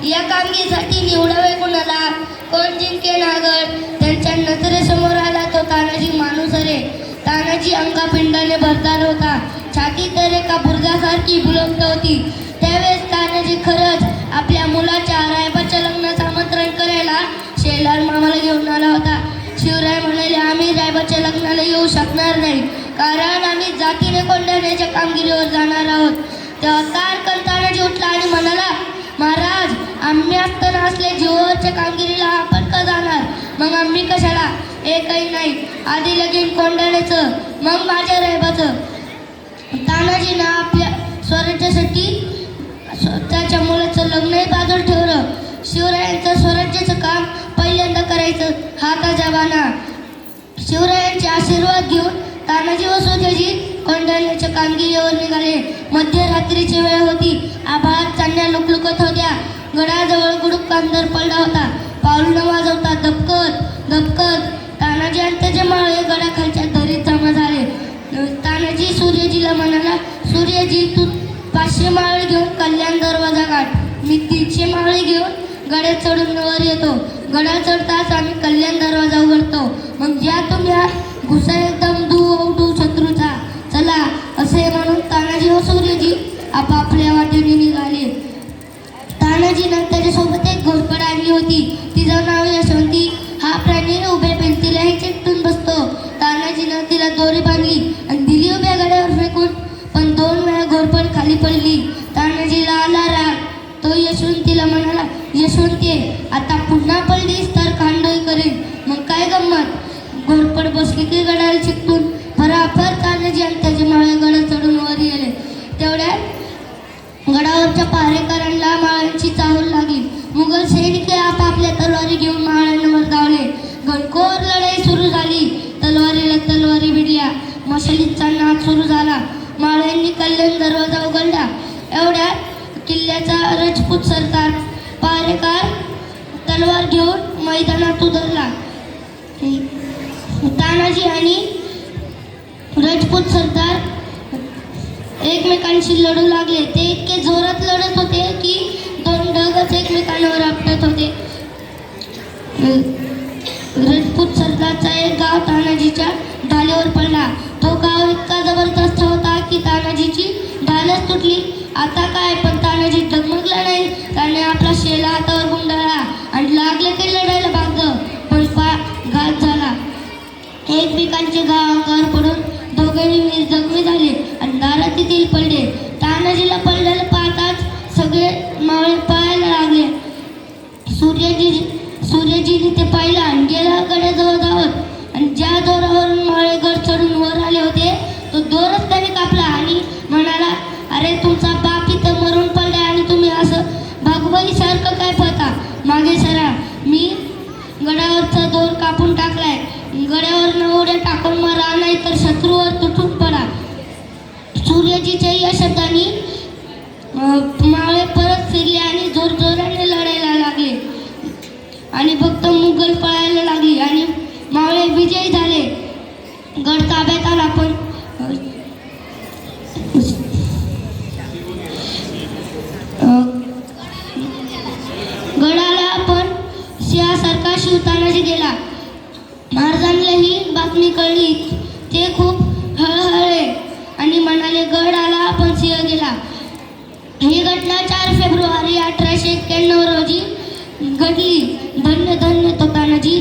या कामगिरीसाठी निवडावे कुणाला, कोण जिंके नागड. त्यांच्या नजरेसमोर आला तो तानाजी माणूस रे. तानाजी अंगापिंडाने भरदार होता, छाती तर एका बुर्जासारखी बुलंद होती. त्यावेळेस तानाजी खरंच आपल्या मुलाच्या रायबाच्या लग्नाचं आमंत्रण करायला शेलार मामाला घेऊन आला होता. शिवराय म्हणाले, आम्ही रायबाच्या लग्नाला येऊ शकणार नाही, कारण आम्ही जातीने कोंढाण्याच्या कामगिरीवर जाणार आहोत. तेव्हा तारकन तानाजी उठला आणि म्हणाला, महाराज, आम्ही असताना असल्या जीवावरच्या कामगिरीला आपण का जाणार? मग आम्ही कशाला? एकही नाही, आधी लगीन कोंढाण्याचं, मग माझ्या रायबाचं. तानाजीनं आपल्या स्वराज्यासाठी त्याच्या मुलाचं लग्नही बाजूला ठेवलं. शिवरायांचं स्वराज्याचं काम पहिल्यांदा करायचं हा त्याचा बाणा. शिवरायांचे आशीर्वाद घेऊन तानाजी व सुर्याजी कोंढाण्याच्या कामगिरीवर निघाले. मध्यरात्रीची वेळ होती. आभाळात चांदण्या लुकलुकत होत्या. गडाजवळ गुडूप कांदर पडला होता. पाऊल न वाजवता दबकत दबकत तानाजी आणि त्याचे मावळे गडाखालच्या दरीत जमा झाले. तानाजी सूर्यजीला म्हणाला, सूर्यजी, तू 500 मावळे घेऊन कल्याण दरवाजा काढ, मी 300 मावळे घेऊन गड्यात चढून वर येतो. गडा चढताच आम्ही कल्याण दरवाजा उघडतो, मग ज्या तुम्ही घुसा एकदम धू शत्रूचा. चला, असे म्हणून तानाजी व सूर्यजी आपापल्या वाटेने निघाले. तानाजीनं त्याच्यासोबत एक घोरपड आणली होती. तिचं नाव यशवंती. हा प्राणी उभ्या भिंतीलाही चिकटून बसतो. तानाजीनं तिला दोरी बांधली आणि दिली उभ्या गड्यावर फेकून, पण 2 वेळा घोरपड खाली पडली. तानाजीला आला राग. तो यशवंतीला म्हणाला, यशवंती, आता पुन्हा पडलीस तर खांडोई करेन. मग काय गंमत? घोरपड बसली की गडाला चिकटून फराफर तानाजी आणि त्याचे मावळे गडा चढून वर गेले. तेवढ्यात गडावरच्या पहारेकरांना माळ्यांची चाहूल लागली. मुघल सैनिक आपापल्या तलवारी घेऊन माळ्यांवर धावले. घनघोर लढाई सुरू झाली. तलवारीला तलवारी भिडल्या. मशालीचा नाद सुरू झाला. माळ्यांनी कल्याण दरवाजा उघडला. एवढ्यात किल्ल्याचा राजपूत सरदार पहारेकार तलवार घेऊन मैदानात उतरला. तानाजी आणि राजपूत सरदार एकमेकांशी लढू लागले. ते इतके जोरात लढत होते की 2 ढगच एकमेकांवर आपटत होते. राजपूत सरदारचा एक गाव तानाजीच्या ढालीवर पडला. तो गाव इतका जबरदस्त होता की तानाजीची ढालच तुटली. आता काय, पण तानाजी डगमगला नाही. त्याने आपला शेला हातावर गुंडाळला आणि लागले की लढायला भागलं, पण घात झाला. एकमेकांचे घाव अंगावर पडून दोघेही वीर जखमी झाले आणि दारात येथील पडले. तानाजीला पडलेलं पाहताच सगळे मावळे पळायला लागले. सूर्यजीने ते पाहिलं आणि गेला गडाजवळ धावत, आणि ज्या दोरावरून मावळे गड चढून वर आले होते तो दोरच त्याने कापला आणि म्हणाला, अरे, तुमचा बाप इथं मरून पडला आणि तुम्ही असं भागवाई सारखं काय पळता? मागे सरा, मी गडावरचा दोर कापून टाकलाय. गड्यावर उड्या टाकून मारा, नाही तर शत्रूवर तुटून पडा. सूर्यजीच्या या शब्दांनी मावळे परत फिरले आणि जोरजोराने लढायला लागले आणि फक्त मुघल पळायला लागली आणि मावळे विजयी झाले. गड ताब्यात आला. पण गडाला पण सिंहासारखा शिव तानाजी गेला. महाराजांना ही बातमी कळली. ते खूप हळहळले आणि म्हणाले, गड आला पण सिंह गेला. ही घटना 4 फेब्रुवारी 1891 रोजी घडली. धन्य धन्य तो तानाजी.